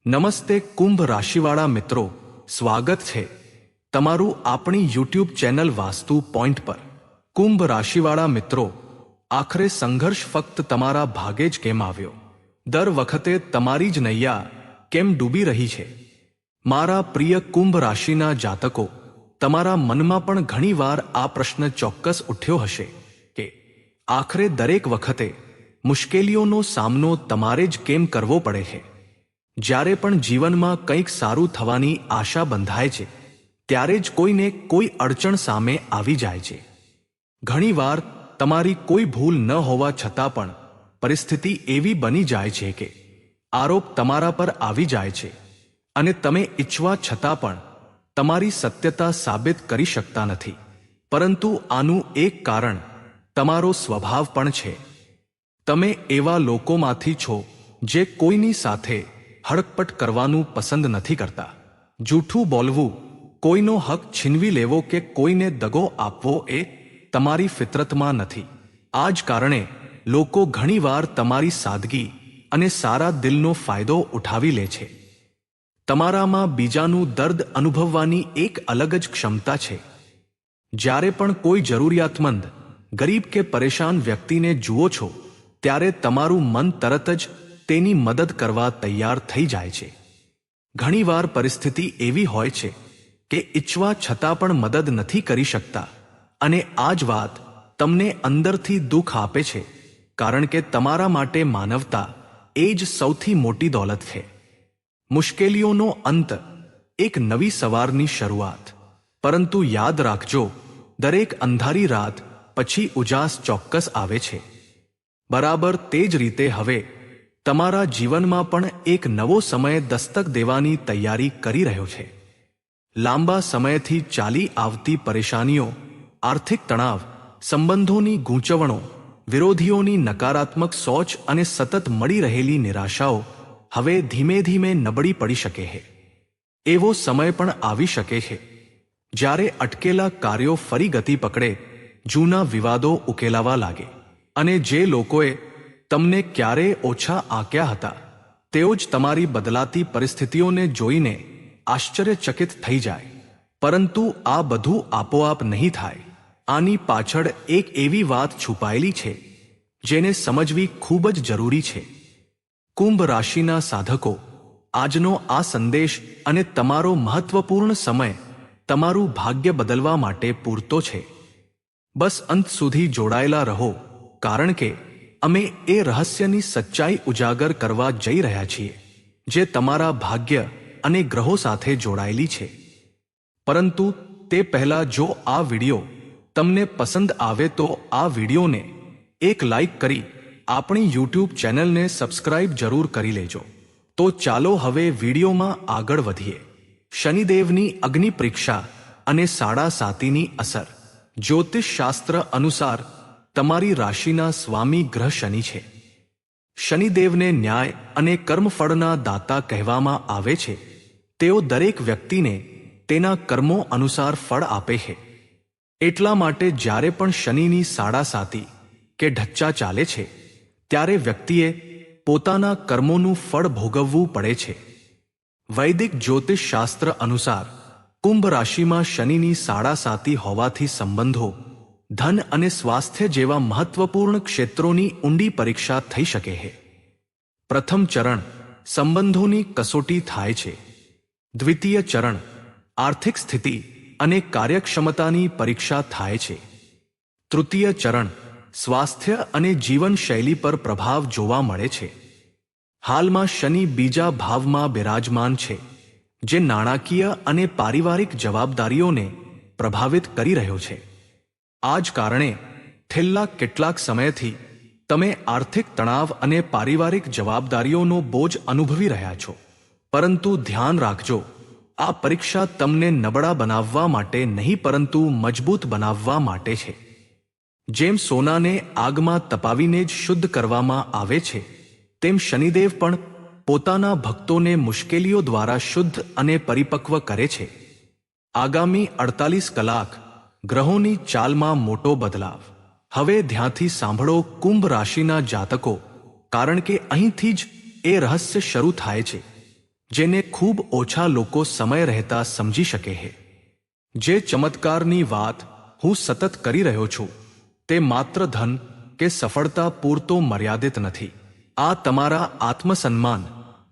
નમસ્તે કુંભ રાશિવાળા મિત્રો, સ્વાગત છે તમારું આપણી યુટ્યુબ ચેનલ વાસ્તુ પોઈન્ટ પર। કુંભ રાશિવાળા મિત્રો, આખરે સંઘર્ષ ફક્ત તમારા ભાગે જ કેમ આવ્યો? દર વખતે તમારી જ નૈયા કેમ ડૂબી રહી છે? મારા પ્રિય કુંભ રાશિના જાતકો, તમારા મનમાં પણ ઘણીવાર આ પ્રશ્ન ચોક્કસ ઉઠ્યો હશે કે આખરે દરેક વખતે મુશ્કેલીઓનો સામનો તમારે જ કેમ કરવો પડે છે? જ્યારે પણ જીવનમાં કંઈક સારું થવાની આશા બંધાય છે, ત્યારે જ કોઈને કોઈ અડચણ સામે આવી જાય છે। ઘણીવાર તમારી કોઈ ભૂલ ન હોવા છતાં પણ પરિસ્થિતિ એવી બની જાય છે કે આરોપ તમારા પર આવી જાય છે અને તમે ઈચ્છવા છતાં પણ તમારી સત્યતા સાબિત કરી શકતા નથી। પરંતુ આનું એક કારણ તમારો સ્વભાવ પણ છે। તમે એવા લોકોમાંથી છો જે કોઈની સાથે હડકપટ કરવાનું પસંદ નથી કરતા। જૂઠું બોલવું, કોઈનો હક છીનવી લેવો કે કોઈને દગો આપવો એ તમારી ફિતરતમાં નથી। આ જ કારણે લોકો ઘણીવાર તમારી સાદગી અને સારા દિલનો ફાયદો ઉઠાવી લે છે। તમારામાં બીજાનું દર્દ અનુભવવાની એક અલગ જ ક્ષમતા છે। જ્યારે પણ કોઈ જરૂરિયાતમંદ, ગરીબ કે પરેશાન વ્યક્તિને જુઓ છો, ત્યારે તમારું મન તરત જ તેની મદદ કરવા તૈયાર થઈ જાય છે। ઘણીવાર પરિસ્થિતિ એવી હોય છે કે ઈચ્છવા છતાં પણ મદદ નથી કરી શકતા, અને આ જ વાત તમને અંદરથી દુઃખ આપે છે, કારણ કે તમારા માટે માનવતા એ જ સૌથી મોટી દોલત છે। મુશ્કેલીઓનો અંત, એક નવી સવારની શરૂઆત। પરંતુ યાદ રાખજો, દરેક અંધારી રાત પછી ઉજાસ ચોક્કસ આવે છે। બરાબર તે જ રીતે હવે તમારા જીવનમાં પણ એક નવો સમય દસ્તક દેવાની તૈયારી કરી રહ્યો છે। લાંબા સમયથી ચાલી આવતી પરેશાનીઓ, આર્થિક તણાવ, સંબંધોની ગૂંચવણો, વિરોધીઓની નકારાત્મક સોચ અને સતત મળી રહેલી નિરાશાઓ હવે ધીમે ધીમે નબળી પડી શકે છે। એવો સમય પણ આવી શકે છે જ્યારે અટકેલા કાર્યો ફરી ગતિ પકડે, જૂના વિવાદો ઉકેલાવા લાગે, અને જે લોકોએ તમને ક્યારેય ઓછા આંક્યા હતા તેઓ જ તમારી બદલાતી પરિસ્થિતિઓને જોઈને આશ્ચર્યચકિત થઈ જાય। પરંતુ આ બધું આપોઆપ નહીં થાય। આની પાછળ એક એવી વાત છુપાયેલી છે જેને સમજવી ખૂબ જ જરૂરી છે। કુંભ રાશિના સાધકો, આજનો આ સંદેશ અને તમારો મહત્વપૂર્ણ સમય તમારું ભાગ્ય બદલવા માટે પૂરતો છે। બસ અંત સુધી જોડાયેલા રહો, કારણ કે અમે એ રહસ્યની સચ્ચાઈ ઉજાગર કરવા જઈ રહ્યા છીએ જે તમારા ભાગ્ય અને ગ્રહો સાથે જોડાયેલી છે। પરંતુ તે પહેલા, જો આ વિડિયો તમને પસંદ આવે તો આ વિડિયોને એક લાઈક કરી આપણી યુટ્યુબ ચેનલને સબસ્ક્રાઇબ જરૂર કરી લેજો। તો ચાલો હવે વિડિયોમાં આગળ વધીએ। શનિદેવની અગ્નિ પરીક્ષા અને સાડા સાતીની અસર। જ્યોતિષ શાસ્ત્ર અનુસાર તમારી રાશિના સ્વામી ગ્રહ શનિ છે। શનિદેવને ન્યાય અને કર્મફળના દાતા કહેવામાં આવે છે। તેઓ દરેક વ્યક્તિને તેના કર્મો અનુસાર ફળ આપે છે। એટલા માટે જ્યારે પણ શનિની સાડા સાતી કે ઢચ્ચા ચાલે છે, ત્યારે વ્યક્તિએ પોતાના કર્મોનું ફળ ભોગવવું પડે છે। વૈદિક જ્યોતિષ શાસ્ત્ર અનુસાર કુંભ રાશિમાં શનિની સાડા સાતી હોવાથી સંબંધો, ધન અને સ્વાસ્થ્ય જેવા મહત્વપૂર્ણ ક્ષેત્રોની ઊંડી પરીક્ષા થઈ શકે છે। પ્રથમ ચરણ, સંબંધોની કસોટી થાય છે। દ્વિતીય ચરણ, આર્થિક સ્થિતિ અને કાર્યક્ષમતાની પરીક્ષા થાય છે। તૃતીય ચરણ, સ્વાસ્થ્ય અને જીવનશૈલી પર પ્રભાવ જોવા મળે છે। હાલમાં શનિ બીજા ભાવમાં બિરાજમાન છે, જે નાણાકીય અને પારિવારિક જવાબદારીઓને પ્રભાવિત કરી રહ્યો છે। આ જ કારણે છેલ્લા કેટલાક સમયથી તમે આર્થિક તણાવ અને પારિવારિક જવાબદારીઓનો બોજ અનુભવી રહ્યા છો। પરંતુ ધ્યાન રાખજો, આ પરીક્ષા તમને નબળા બનાવવા માટે નહીં પરંતુ મજબૂત બનાવવા માટે છે। જેમ સોનાને આગમાં તપાવીને જ શુદ્ધ કરવામાં આવે છે, તેમ શનિદેવ પણ પોતાના ભક્તોને મુશ્કેલીઓ દ્વારા શુદ્ધ અને પરિપક્વ કરે છે। આગામી 48 કલાક, ગ્રહોની ચાલમાં મોટો બદલાવ। હવે ધ્યાનથી સાંભળો કુંભ રાશિના જાતકો, કારણ કે અહીંથી જ એ રહસ્ય શરૂ થાય છે। જેને ખૂબ ઓછા લોકો સમય રહેતા સમજી શકે છે. જે ચમત્કારની વાત હું સતત કરી રહ્યો છું તે માત્ર ધન કે સફળતા પૂરતો મર્યાદિત નથી. આ તમારા આત્મસન્માન,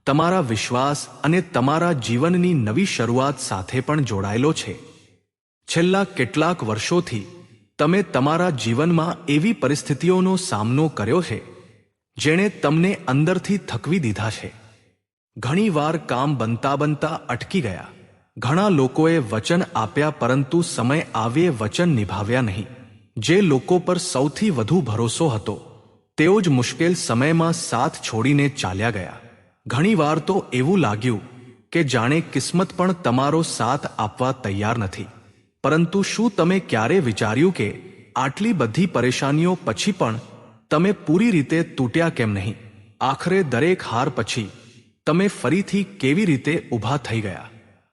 તમારા વિશ્વાસ અને તમારા જીવનની નવી શરૂઆત સાથે પણ જોડાયેલો છે. છેલ્લા કેટલાક વર્ષોથી તમે તમારા જીવનમાં એવી પરિસ્થિતિઓનો સામનો કર્યો છે જેણે તમને અંદરથી થકવી દીધા છે. ઘણીવાર કામ બનતા બનતા અટકી ગયા. ઘણા લોકોએ વચન આપ્યા પરંતુ સમય આવ્યે વચન નિભાવ્યા નહીં. જે લોકો પર સૌથી વધુ ભરોસો હતો તેઓ જ મુશ્કેલ સમયમાં સાથ છોડીને ચાલ્યા ગયા. ઘણીવાર તો એવું લાગ્યું કે જાણે કિસ્મત પણ તમારો સાથ આપવા તૈયાર નથી. પરંતુ શું તમે ક્યારે વિચાર્યું કે આટલી બધી પરેશાનીઓ પછી પણ તમે પૂરી રીતે તૂટ્યા કેમ નહીં? આખરે દરેક હાર પછી તમે ફરીથી કેવી રીતે ઊભા થઈ ગયા?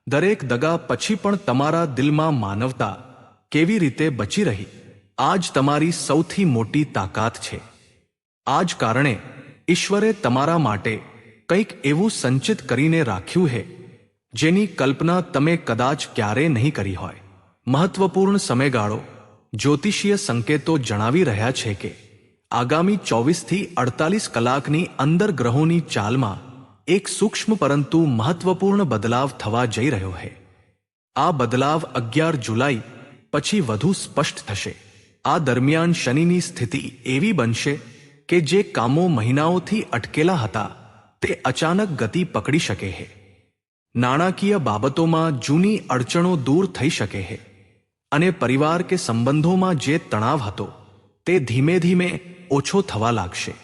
દરેક દગા પછી પણ તમારા દિલમાં માનવતા કેવી રીતે બચી રહી? આ જ તમારી સૌથી મોટી તાકાત છે. આ જ કારણે ઈશ્વરે તમારા માટે કંઈક એવું સંચિત કરીને રાખ્યું છે જેની કલ્પના તમે કદાચ ક્યારેય નહીં કરી હોય. મહત્વપૂર્ણ સમયગાળો. જ્યોતિષીય સંકેતો જણાવી રહ્યા છે કે આગામી 24 થી 48 કલાકની અંદર ગ્રહોની ચાલમાં એક સૂક્ષ્મ પરંતુ મહત્વપૂર્ણ બદલાવ થવા જઈ રહ્યો છે. આ બદલાવ 11 જુલાઈ પછી વધુ સ્પષ્ટ થશે. આ દરમિયાન શનિની સ્થિતિ એવી બનશે કે જે કામો મહિનાઓથી અટકેલા હતા તે અચાનક ગતિ પકડી શકે છે. નાણાકીય બાબતોમાં જૂની અડચણો દૂર થઈ શકે છે અને પરિવાર કે સંબંધોમાં જે તણાવ હતો તે ધીમે ધીમે ઓછો થવા લાગશે.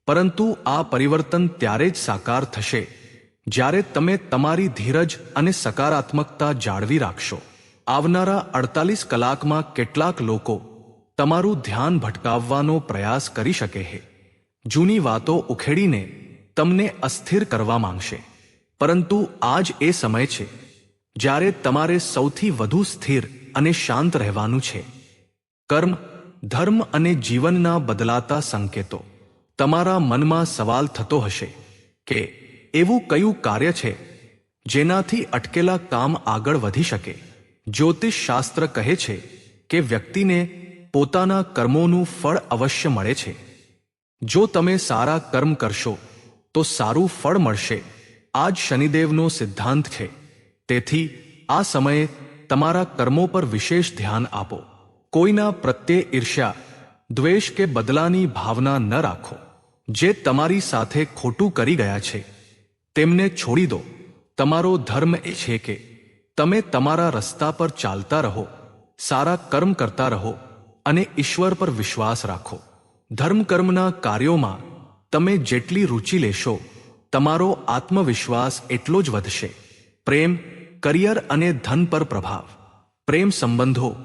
પરંતુ આ પરિવર્તન ત્યારે જ સાકાર થશે જ્યારે તમે તમારી ધીરજ અને સકારાત્મકતા જાળવી રાખશો. આવનારા 48 કલાકમાં કેટલાક લોકો તમારું ધ્યાન ભટકાવવાનો પ્રયાસ કરી શકે છે. જૂની વાતો ઉખેડીને તમને અસ્થિર કરવા માંગશે. પરંતુ આ જ એ સમય છે જ્યારે તમારે સૌથી વધુ સ્થિર અને શાંત રહેવાનું છે. કર્મ, ધર્મ અને જીવનના બદલાતા સંકેતો. તમારા મનમાં સવાલ થતો હશે કે એવું કયું કાર્ય છે જેનાથી અટકેલા કામ આગળ વધી શકે? જ્યોતિષ શાસ્ત્ર કહે છે કે વ્યક્તિને પોતાના કર્મોનું ફળ અવશ્ય મળે છે. જો તમે સારા કર્મ કરશો તો સારું ફળ મળશે. આ જ શનિદેવનો સિદ્ધાંત છે. તેથી આ સમયે તમારા કર્મો પર વિશેષ ધ્યાન આપો. કોઈના પ્રત્યે ઈર્ષ્યા, દ્વેષ કે બદલાની ભાવના ન રાખો. જે તમારી સાથે ખોટું કરી ગયા છે તેમને છોડી દો. તમારો ધર્મ એ છે કે તમે તમારા રસ્તા પર ચાલતા રહો, સારા કર્મ કરતા રહો અને ઈશ્વર પર વિશ્વાસ રાખો. ધર્મકર્મના કાર્યોમાં તમે જેટલી રુચિ લેશો તમારો આત્મવિશ્વાસ એટલો જ વધશે. પ્રેમ, કરિયર અને ધન પર પ્રભાવ. પ્રેમ સંબંધો.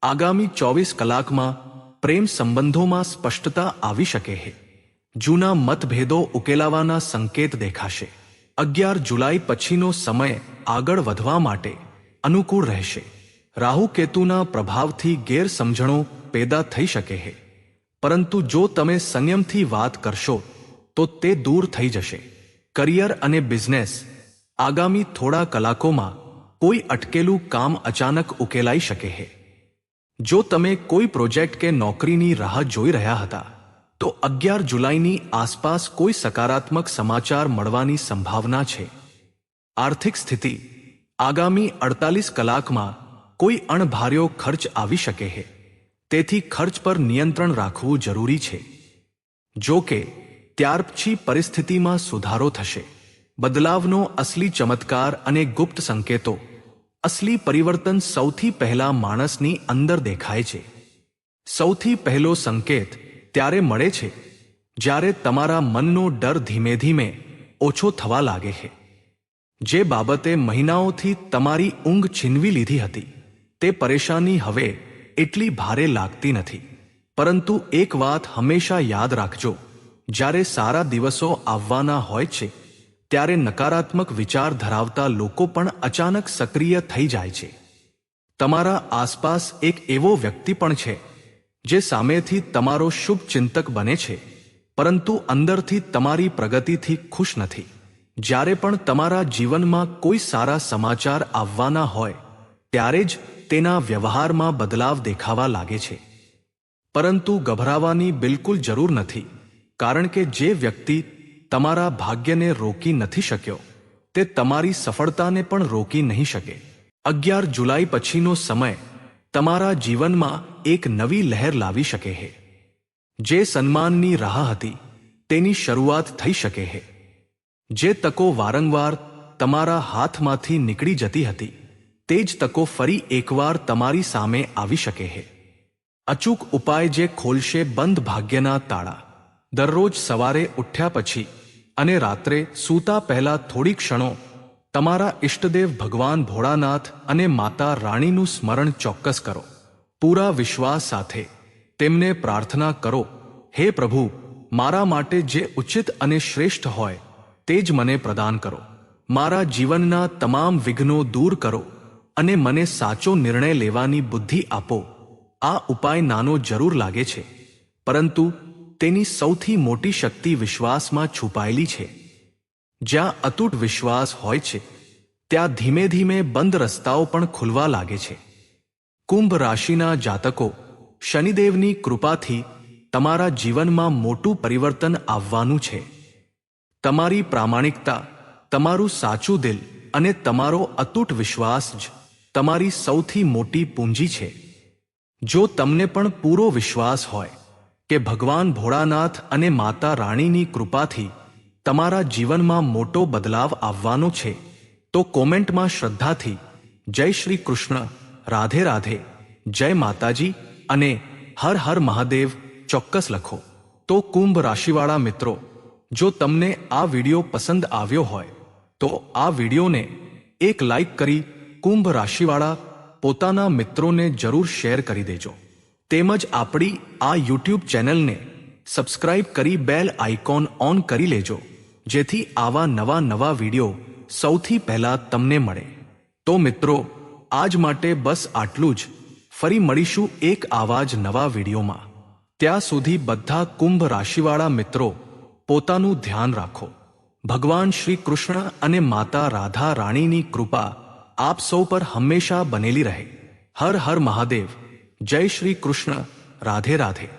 આગામી 24 કલાકમાં પ્રેમ સંબંધોમાં સ્પષ્ટતા આવી શકે છે. જૂના મતભેદો ઉકેલાવાના સંકેત દેખાશે. 11 જુલાઈ પછીનો સમય આગળ વધવા માટે અનુકૂળ રહેશે. રાહુ કેતુના પ્રભાવથી ગેરસમજણો પેદા થઈ શકે છે. પરંતુ જો તમે સંયમથી વાત કરશો તો તે દૂર થઈ જશે. કરિયર અને બિઝનેસ. આગામી થોડા કલાકોમાં કોઈ અટકેલું કામ અચાનક ઉકેલાઈ શકે છે. જો તમે કોઈ પ્રોજેક્ટ કે નોકરીની રાહ જોઈ રહ્યા હતા તો 11 જુલાઈની આસપાસ કોઈ સકારાત્મક સમાચાર મળવાની સંભાવના છે. આર્થિક સ્થિતિ. આગામી 48 કલાકમાં કોઈ અણધાર્યો ખર્ચ આવી શકે છે. તેથી ખર્ચ પર નિયંત્રણ રાખવું જરૂરી છે. જો કે ત્યાર પછી પરિસ્થિતિમાં સુધારો થશે. બદલાવનો અસલી ચમત્કાર અને ગુપ્ત સંકેતો. અસલી પરિવર્તન સૌથી પહેલા માણસની અંદર દેખાય છે. સૌથી પહેલો સંકેત ત્યારે મળે છે જ્યારે તમારા મનનો ડર ધીમે ધીમે ઓછો થવા લાગે છે. જે બાબતે મહિનાઓથી તમારી ઊંઘ છીનવી લીધી હતી તે પરેશાની હવે એટલી ભારે લાગતી નથી. પરંતુ એક વાત હંમેશા યાદ રાખજો, જ્યારે સારા દિવસો આવવાના હોય છે ત્યારે નકારાત્મક વિચાર ધરાવતા લોકો પણ અચાનક સક્રિય થઈ જાય છે. તમારા આસપાસ એક એવો વ્યક્તિ પણ છે જે સામેથી તમારો શુભ ચિંતક બને છે પરંતુ અંદરથી તમારી પ્રગતિથી ખુશ નથી. જ્યારે પણ તમારા જીવનમાં કોઈ સારા સમાચાર આવવાના હોય ત્યારે જ તેના વ્યવહારમાં બદલાવ દેખાવા લાગે છે. પરંતુ ગભરાવાની બિલકુલ જરૂર નથી, કારણ કે જે વ્યક્તિ તમારા ભાગ્યને રોકી નથી શક્યો તે તમારી સફળતાને પણ રોકી નહીં શકે. 11 જુલાઈ પછીનો સમય તમારા જીવનમાં એક નવી લહેર લાવી શકે છે. જે સન્માનની રાહ હતી તેની શરૂઆત થઈ શકે છે. જે તકો વારંવાર તમારા હાથમાંથી નીકળી જતી હતી તે જ તકો ફરી એકવાર તમારી સામે આવી શકે છે. અચૂક ઉપાય જે ખોલશે બંધ ભાગ્યના તાળા. દરરોજ સવારે ઉઠ્યા પછી અને રાત્રે સૂતા પહેલા થોડી ક્ષણો તમારા ઇષ્ટદેવ ભગવાન ભોળાનાથ અને માતા રાણીનું સ્મરણ ચોક્કસ કરો. પૂરા વિશ્વાસ સાથે તેમને પ્રાર્થના કરો, હે પ્રભુ, મારા માટે જે ઉચિત અને શ્રેષ્ઠ હોય તે જ મને પ્રદાન કરો. મારા જીવનના તમામ વિઘ્નો દૂર કરો અને મને સાચો નિર્ણય લેવાની બુદ્ધિ આપો. આ ઉપાય નાનો જરૂર લાગે છે, પરંતુ તેની સૌથી મોટી શક્તિ વિશ્વાસમાં છુપાયેલી છે. જ્યાં અતૂટ વિશ્વાસ હોય છે ત્યાં ધીમે ધીમે બંધ રસ્તાઓ પણ ખુલવા લાગે છે. કુંભ રાશિના જાતકો, શનિદેવની કૃપાથી તમારા જીવનમાં મોટું પરિવર્તન આવવાનું છે. તમારી પ્રામાણિકતા, તમારું સાચું દિલ અને તમારો અતૂટ વિશ્વાસ જ તમારી સૌથી મોટી પૂંજી છે. જો તમને પણ પૂરો વિશ્વાસ હોય કે ભગવાન ભોળાનાથ અને માતા રાણીની કૃપાથી તમારા જીવનમાં મોટો બદલાવ આવવાનો છે તો કોમેન્ટમાં શ્રદ્ધાથી જય શ્રી કૃષ્ણ, રાધે રાધે, જય માતાજી અને હર હર મહાદેવ ચોક્કસ લખો. તો કુંભ રાશિવાળા મિત્રો, જો તમને આ વિડિયો પસંદ આવ્યો હોય તો આ વિડિયોને એક લાઈક કરી કુંભ રાશિવાળા પોતાના મિત્રોને જરૂર શેર કરી દેજો. તેમજ આપણી આ યુટ્યુબ ચેનલને સબસ્ક્રાઇબ કરી બેલ આઇકોન ઓન કરી લેજો, જેથી આવા નવા વિડિયો સૌથી પહેલા તમને મળે. તો મિત્રો, આજ માટે બસ આટલું જ. ફરી મળીશું એક આવા જ નવા વિડિયોમાં. ત્યાં સુધી બધા કુંભ રાશિવાળા મિત્રો પોતાનું ધ્યાન રાખો. ભગવાન શ્રી કૃષ્ણ અને માતા રાધા રાણીની કૃપા આપ સૌ પર હંમેશા બનેલી રહે. હર હર મહાદેવ. જય શ્રી કૃષ્ણ, રાધે રાધે.